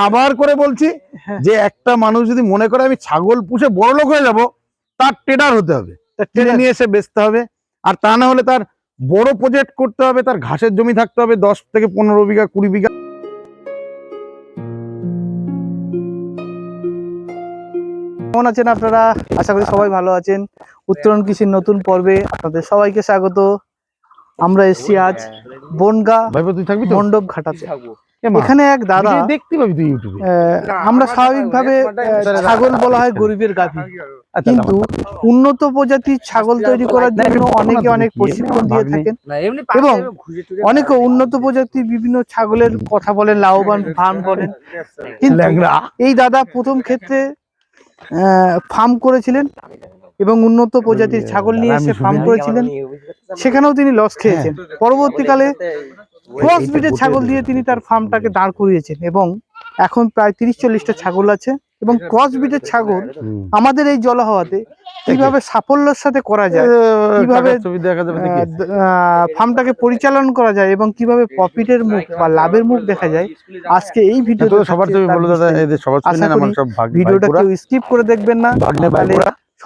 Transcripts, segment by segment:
আবার করে বলছি যে একটা মানুষ যদি মনে করে আমি ছাগল পুষে বড় লোক হয়ে যাবো, তার ট্রেডার হতে হবে, কিনে নিয়ে এসে বেচতে হবে। আর তা না হলে তার বড় প্রজেক্ট করতে হবে, তার ঘাসের জমি থাকতে হবে 10 থেকে 15 বিঘা 20 বিঘা। কেমন আছেন আপনারা? আশা করি সবাই ভালো আছেন। উত্তরণ কৃষির নতুন পর্বে আপনাদের সবাইকে স্বাগত। আমরা এসেছি আজ বনগা মণ্ডপ ঘাটাতে। এখানে এক দাদা, দেখতে পাবি তুই ইউটিউবে, আমরা স্বাভাবিকভাবে ছাগল বলা হয় গরিবের গাভী, কিন্তু উন্নত প্রজাতির ছাগল তৈরি করার জন্য অনেকে অনেক প্রশিক্ষণ দিয়ে থাকেন এবং অনেকে উন্নত প্রজাতির বিভিন্ন ছাগলের কথা বলেন, লাভবান ফার্ম বলেন। কিন্তু এই দাদা প্রথম ক্ষেত্রে ফার্ম করেছিলেন এবং উন্নত প্রজাতির ছাগল নিয়ে এসে ফার্ম করেছিলেন, সেখানেও তিনি লস খেয়েছেন। পরবর্তীকালে ক্রসব্রিডের ছাগল দিয়ে তিনি তার ফার্মটাকে দাঁড় করিয়েছেন এবং এখন প্রায় 30-40টা ছাগল আছে। এবং ক্রসব্রিডের ছাগল আমাদের এই জলাহওয়াতে কিভাবে সাফল্যের সাথে করা যায়, কিভাবে ফার্মটাকে পরিচালনা করা যায় এবং কিভাবে প্রফিটের মুখ বা লাভের মুখ দেখা যায়, আজকে এই ভিডিওতে ভিডিওটা কেউ স্কিপ করে দেখবেন না,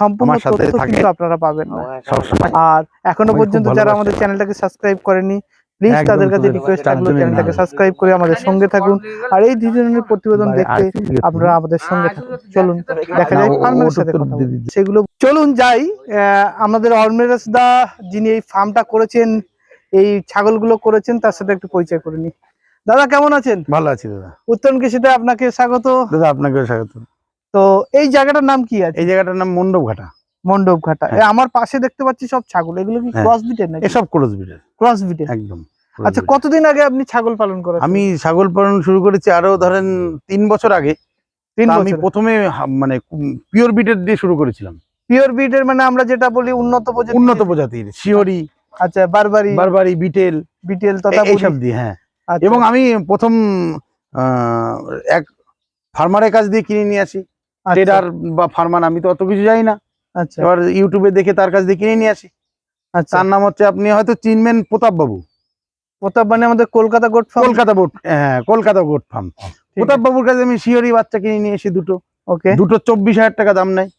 সম্পূর্ণ তথ্য কিন্তু আপনারা পাবেন না। আর এখনো পর্যন্ত যারা আমাদের চ্যানেলটাকে সাবস্ক্রাইব করেনি, প্লিজ তাদের কাছে রিকোয়েস্ট থাকলো চ্যানেলটাকে সাবস্ক্রাইব করে আমাদের সঙ্গে থাকুন। আর এই ধরনের প্রতিবেদন দেখতে আপনারা আমাদের সঙ্গে থাকুন। চলুন দেখা যায় ফার্মের সাথে কথা বলি সেগুলো। চলুন যাই, আমাদের অর্মেরাস দা যিনি এই ফার্মটা করেছেন, এই ছাগলগুলো করেছেন, তার সাথে একটু পরিচয় করে নি। দাদা কেমন আছেন? ভালো আছি দাদা। উত্তরণ কৃষিতে আপনাকে স্বাগত। দাদা আপনাকেও স্বাগত। তো এই জায়গাটার নাম কি আছে? এই জায়গাটার নাম মণ্ডপ ঘাটা। মণ্ডপ ঘাটা। আমার পাশে দেখতে পাচ্ছি সব ছাগল, এগুলো কি ক্রসব্রিডের নাকি? এসব ক্রসব্রিডের। ক্রসব্রিডের একদম। আচ্ছা, কতদিন আগে আপনি ছাগল পালন করেন? আমি ছাগল পালন শুরু করেছি আরো ধরেন 3 বছর আগে। 3 বছর। আমি প্রথমে মানে পিওর বিটের দিয়ে শুরু করেছিলাম। পিওর বিটের মানে আমরা যেটা বলি উন্নত প্রজাতির শিওরি, আচ্ছা বারবারি বিটেল তথা এইসব দিয়ে। হ্যাঁ, এবং আমি প্রথম এক ফার্মারের কাছ দিয়ে কিনে নিয়ে আসি। ট্রেডার বা ফার্মার আমি তো অত কিছু জানি না। আচ্ছা, এবার ইউটিউবে দেখে তার কাছ দিয়ে কিনে নিয়ে আসি। আচ্ছা, তার নাম হচ্ছে, আপনি হয়তো চিনবেন, প্রতাপ বাবু। প্রতাপ মানে আমাদের Kolkata goat farm. Kolkata goat farm. Pratap বাবুর কাছে আমি শিওরি বাচ্চা কিনে নিয়ে এসি দুটো। ওকে। দুটো 24,000 টাকা দাম নেয়।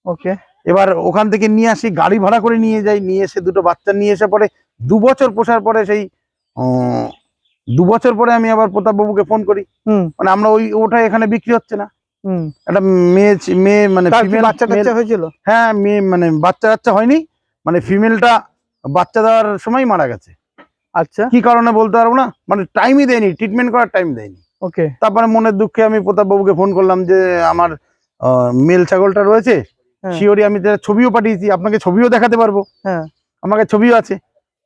ওকে। এবার ওখান থেকে নিয়ে আসি, গাড়ি ভাড়া করে নিয়ে যাই, নিয়ে এসে দুটো বাচ্চা নিয়ে এসে পরে 2 বছর পোষার পরে সেই 2 বছর পরে আমি আবার প্রতাপ বাবুকে ফোন করি। মানে আমরা ওটা এখানে বিক্রি হচ্ছে না। একটা মেয়ে মানে বাচ্চা হয়েছিল। হ্যাঁ, মেয়ে মানে বাচ্চা হয়নি, মানে ফিমেলটা বাচ্চা দেওয়ার সময় মারা গেছে। আচ্ছা, কি কারণে বলতে পারবো না, মানে টাইমই দেয়নি, ট্রিটমেন্ট করার টাইম দেয়নি। ওকে। তারপরে মনের দুঃখে আমি প্রতাপ বাবুকে ফোন করলাম যে আমার মেল ছাগলটা রয়েছে শিওরি, আমি ছবিও পাঠিয়েছি, আপনাকে ছবিও দেখাতে পারবো। হ্যাঁ, আমাকে ছবিও আছে।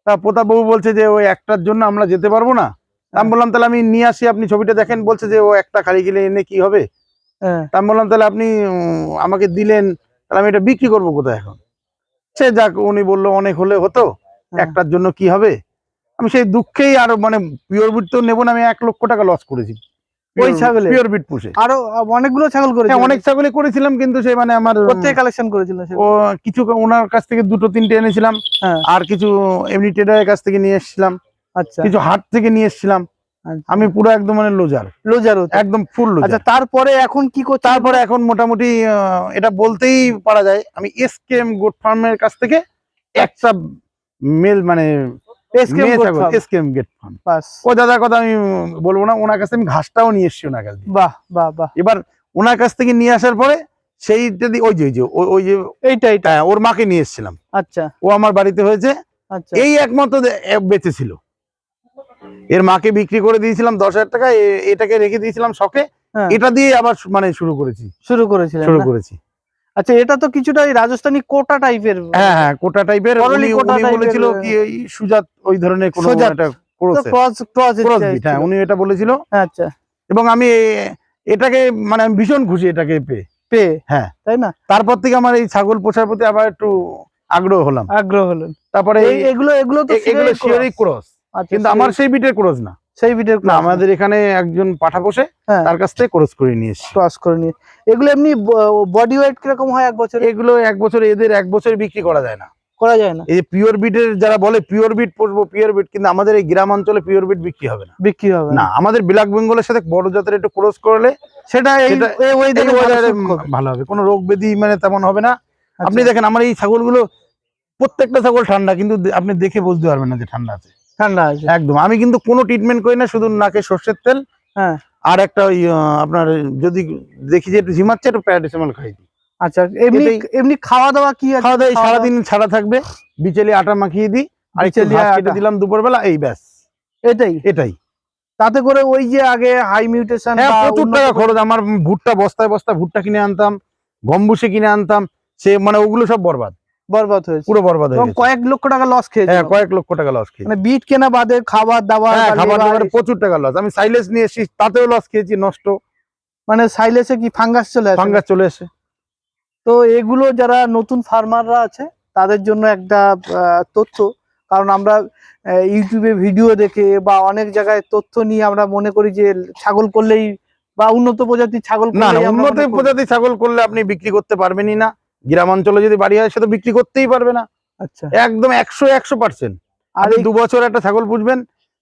তা প্রতাপ বাবু বলছে যে ওই একটার জন্য আমরা যেতে পারবো না। আমি বললাম তাহলে আমি নিয়ে আসি, আপনি ছবিটা দেখেন। বলছে যে ও একটা খালি গেলে এনে কি হবে। তা আমি বললাম তাহলে আপনি আমাকে দিলেন, তাহলে আমি এটা বিক্রি করবো কোথায় এখন। সে যাক, উনি বললো অনেক হলে হতো, একটার জন্য কি হবে। আমি সেই দুঃখেই আরো মানে পিওর বিট তো নেবো না, আমি 1 লক্ষ টাকা লস করেছি ওই ছাগলে, পিওর বিট পুষে। আরো অনেকগুলো ছাগল করেছি, অনেক ছাগলই করেছিলাম, কিন্তু সে মানে আমার কোথায় কালেকশন করেছিলেন? ও কিছু ওনার কাছ থেকে 2-3টে এনেছিলাম, আর কিছু এমনি ট্রেডারের কাছ থেকে নিয়ে এসেছিলাম। আচ্ছা, কিছু হাট থেকে নিয়ে এসেছিলাম। আমি পুরো একদম মানে লোজার একদম ফুল লোজার। আচ্ছা, তারপরে এখন কি করতে? তারপরে এখন মোটামুটি এটা বলতেই পারা যায়, আমি এসকেএম গোট ফার্মের কাছ থেকে একটা মেল মানে এসকেএম গোট ফার্ম, ও দাদার কথা আমি বলবো না, ওনার কাছে আমি ঘাসটাও নিয়ে এসেছি ওনার কাছ থেকে। বাহ বাহ বাহ। এবার ওনার কাছ থেকে নিয়ে আসার পরে সেইটা দিয়ে ওই যে এইটা ওর মাকে নিয়ে এসেছিলাম। আচ্ছা, ও আমার বাড়িতে হয়েছে। আচ্ছা, এই একমাত্র বেঁচেছিল, এর মাকে বিক্রি করে দিয়েছিলাম 10,000 টাকা, এটাকে রেখে দিয়েছিলাম শখে। এটা দিয়ে আবার মানে শুরু করেছি। আচ্ছা, এটা তো কিছুটা রাজস্থানী কোটা টাইপের। হ্যাঁ, কোটা টাইপের। উনি বলেছিল কি ওই সুজাত ওই ধরনের কোন একটা ক্রস, উনি এটা বলেছিল। আচ্ছা, এবং আমি এটাকে মানে আমি ভীষণ খুশি এটাকে পেয়ে। হ্যাঁ, তাই না? তারপর থেকে আমার এই ছাগল পোষার প্রতি আবার একটু আগ্রহ হলেন। তারপরে এগুলো শিওরি ক্রস, কিন্তু আমার সেই বিটের ক্রস না। আমাদের এখানে একজন পাঠা পোষে, তার কাছ থেকে ক্রস করে নিয়ে এগুলো এমনি বডি ওয়েট কিরকম হয় এক বছর? এগুলো 1 বছর, এদের 1 বছর বিক্রি করা যায় না। এই যে পিওর বিটের যারা বলে পিওর বিট পুষবো, পিওর বিট, কিন্তু আমাদের এই গ্রাম অঞ্চলে পিওর বিট বিক্রি হবে না। আমাদের ব্ল্যাক বেঙ্গলের সাথে বড় জাতের একটু ক্রস করলে সেটা এই ওয়েদারে ভালো হবে, কোনো রোগ ব্যাধি মানে তেমন হবে না। আপনি দেখেন আমার এই ছাগলগুলো প্রত্যেকটা ছাগল ঠান্ডা, কিন্তু আপনি দেখে বুঝতে পারবেন না যে ঠান্ডা আছে। ঠান্ডা আছে একদম। আমি কিন্তু কোনো ট্রিটমেন্ট করি না, শুধু নাকে সর্ষের তেল, হ্যাঁ, আর একটা ওই আপনার যদি দেখি যে একটু ঝিমাচ্ছে একটু প্যারাসিটামল খাই দিই। আচ্ছা, এমনি এমনি খাওয়া দাওয়া কি আছে? খাওয়া দাওয়া সারাদিন ছাড়া থাকবে, বিচেলি আটা মাখিয়ে দিই আর একটু ঘাস কেটে দিলাম দুপুরবেলা, এই ব্যাস। এটাই তাতে করে ওই যে আগে হাই মিউটেশন, প্রচুর টাকা খরচ। আমার ভুট্টা বস্তায় বস্তা ভুট্টা কিনে আনতাম, গম ভুষি কিনে আনতাম, সে মানে ওগুলো সব বরবাদ হয়েছে, পুরো বরবাদ হয়ে গেছে। কয়েক লক্ষ টাকা লস খেয়েছে। হ্যাঁ, কয়েক লক্ষ টাকা লস খেয়েছি। মানে বিট কেনা বাদে খাবার দাবার, খাবার দাবারে প্রচুর টাকা লস। আমি সাইলেজ নিয়ে এসেছি, তাতেও লস খেয়েছি, নষ্ট। মানে সাইলেজে কি ফাঙ্গাস চলে আসে। তো এগুলো যারা নতুন ফার্মাররা আছে তাদের জন্য একটা তথ্য, কারণ আমরা ইউটিউবে ভিডিও দেখে বা অনেক জায়গায় তথ্য নিয়ে আমরা মনে করি যে ছাগল করলেই বা উন্নত প্রজাতির ছাগল করলেই, উন্নত প্রজাতির ছাগল করলে আপনি বিক্রি করতে পারবেনই না। গ্রাম অঞ্চলে যদি বাড়ি হয় সে তো বিক্রি করতেই পারবে না। আচ্ছা, একদম 100%। আর 2 বছর একটা ছাগল পুষবেন,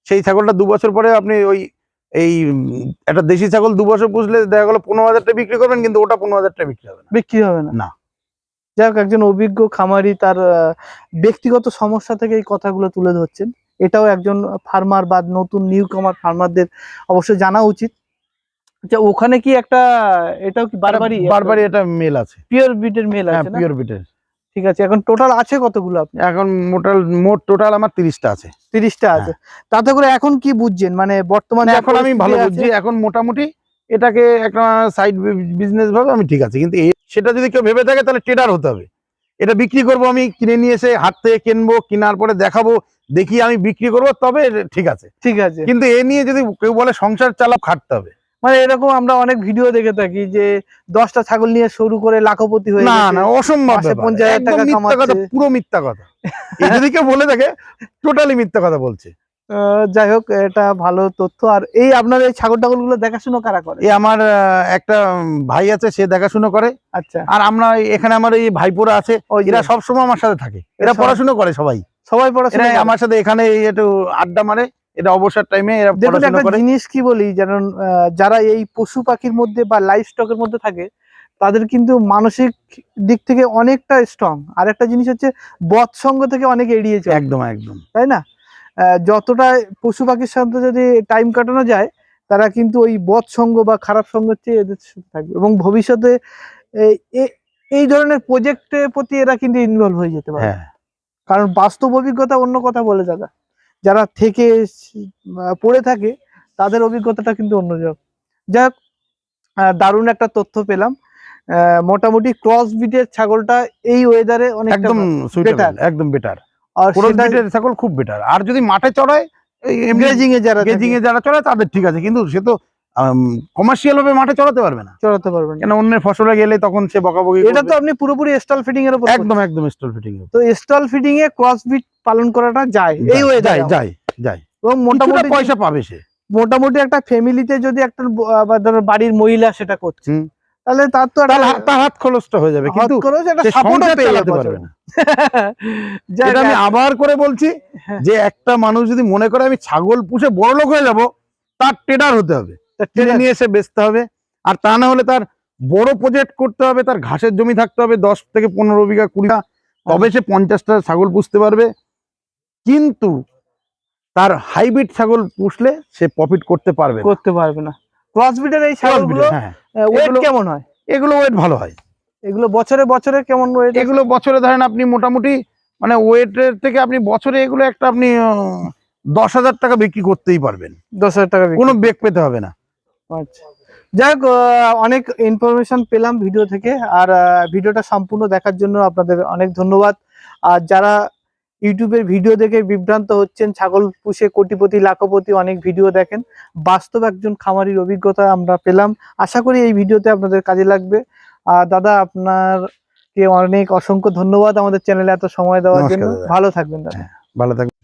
সেই ছাগলটা 2 বছর পরে আপনি ওই একটা দেশি ছাগল 2 বছর পুষলে দেখা গেলো 15,000 টাকা বিক্রি করবেন, কিন্তু ওটা 15,000 টাকা বিক্রি হবে না। যাই হোক, একজন অভিজ্ঞ খামারি তার ব্যক্তিগত সমস্যা থেকে এই কথাগুলো তুলে ধরছেন। এটাও একজন ফার্মার বা নতুন নিউ কামার ফার্মারদের অবশ্যই জানা উচিত। আচ্ছা, ওখানে কি একটা, এটাও কি বারবারই এটা মেল আছে, পিওর বিটের মেল আছে না? পিওর বিটের। ঠিক আছে, এখন টোটাল আছে কতগুলো আপনি? এখন মোট টোটাল আমার 30টা আছে। 30টা আছে। তাতে করে এখন কি বুঝছেন, মানে বর্তমানে এখন আমি ভালো বুঝছি। এখন মোটামুটি এটাকে একটা সাইড বিজনেস ভাবে আমি ঠিক আছে, কিন্তু সেটা যদি কেউ ভেবে থাকে তাহলে ট্রেডার হতে হবে। এটা বিক্রি করব, আমি কিনে নিয়ে এসে হাট থেকে কিনবো, কেনার পরে দেখাবো, দেখি আমি বিক্রি করব, তবে ঠিক আছে। কিন্তু এ নিয়ে যদি কেউ বলে সংসার চালাও, খাটতে হবে। মানে এরকম আমরা অনেক ভিডিও দেখে থাকি যে 10টা ছাগল নিয়ে শুরু করে লাখপতি হয়ে গেছে। না, অসম্ভব। 50,000 টাকা কামাচ্ছে। পুরো মিথ্যা কথা। যদি কেউ বলে থাকে টোটালি মিথ্যা কথা বলছে। যাই হোক, এটা ভালো তথ্য। আর এই আপনার এই ছাগল টাগল গুলো দেখাশোনা কারা করে? আমার একটা ভাই আছে, সে দেখাশোনা করে। আচ্ছা। আর আমরা এখানে আমার এই ভাইপোরা আছে, এরা সবসময় আমার সাথে থাকে। এরা পড়াশোনা করে, সবাই পড়াশোনা আমার সাথে এখানে একটু আড্ডা মারে। এটা অবসর টাইমে এরা পড়াশোনা করে। জিনিস কি বলি জানেন, যারা এই পশু পাখির মধ্যে বা লাইফ স্টকের মধ্যে থাকে তাদের কিন্তু মানসিক দিক থেকে অনেকটা স্ট্রং। আর একটা জিনিস হচ্ছে বদ সঙ্গ থেকে অনেক এড়িয়ে যায়। একদম, তাই না? যতটা পশু পাখির সাথে যদি টাইম কাটানো যায়, তারা কিন্তু ওই বদ সঙ্গ বা খারাপ সঙ্গের চেয়ে এদের সাথে থাকবে, এবং ভবিষ্যতে এই ধরনের প্রজেক্টের প্রতি এরা কিন্তু ইনভলভ হয়ে যেতে পারে। কারণ বাস্তব অভিজ্ঞতা অন্য কথা বলে, যারা থেকে পড়ে থাকে তাদের অভিজ্ঞতাটা কিন্তু অন্য রকম। যাই হোক, দারুণ একটা তথ্য পেলাম। মোটামুটি ক্রস ব্রিডের ছাগলটা এই ওয়েদারে অনেক একদম বেটার। আর ক্রস ব্রিডের ছাগল খুব বেটার। আর যদি মাঠে চড়ায়, গেজিং এ যারা চড়ায় তাদের ঠিক আছে, কিন্তু সে তো কমার্শিয়াল ভাবে মাঠে চড়াতে পারবে না। কেন অন্যের ফসলে গেলে তখন সে বকাবকি। এটা তো আপনি পুরোপুরি স্টল ফিডিং এর উপর। একদম স্টল ফিডিং। তো স্টল ফিডিং এ ক্রস ব্রিড পালন করাটা যায় এই ওয়েদারে? যায়। এবং মোটামুটি পয়সা পাবে সে। মোটামুটি একটা ফ্যামিলিতে যদি একটা বাড়ির মহিলা সেটা করছে, তাহলে তার তো তার হাত খরচটা হয়ে যাবে, কিন্তু সাপোর্টও পেতে পারবে না। যেটা আমি আবার করে বলছি, যে একটা মানুষ যদি মনে করে আমি ছাগল পুষে বড় লোক হয়ে যাব, তার ট্রেডার হতে হবে, কিনে নিয়ে এসে বেচতে হবে। আর তা না হলে তার বড় প্রজেক্ট করতে হবে, তার ঘাসের জমি থাকতে হবে 10 থেকে 15 বিঘা 20টা, তবে সে 50টা ছাগল পুষতে পারবে। কিন্তু তার হাইব্রিড ছাগল পুষলে সে প্রফিট করতে পারবে না। ক্রস ব্রিডের এই ছাগলগুলো ওয়েট কেমন হয়? এগুলো ওয়েট ভালো হয়। এগুলো বছরে কেমন ওয়েট? এগুলো বছরে ধরেন আপনি মোটামুটি মানে ওয়েটের থেকে আপনি বছরে এগুলো একটা আপনি 10,000 টাকা বিক্রি করতেই পারবেন। 10,000 টাকা কোনো বেক পেতে হবে না। আচ্ছা, যাই হোক, অনেক ইনফরমেশন পেলাম ভিডিও থেকে। আর ভিডিওটা সম্পূর্ণ দেখার জন্য আপনাদের অনেক ধন্যবাদ। আর যারা ইউটিউবের ভিডিও দেখে বিভ্রান্ত হচ্ছেন, ছাগল পুষে কোটিপতি লাখপতি অনেক ভিডিও দেখেন, বাস্তব একজন খামারির অভিজ্ঞতা আমরা পেলাম। আশা করি এই ভিডিওতে আপনাদের কাজে লাগবে। আর দাদা, আপনাকে অনেক অসংখ্য ধন্যবাদ আমাদের চ্যানেলে এত সময় দেওয়ার জন্য। ভালো থাকবেন দাদা। ভালো থাকবেন।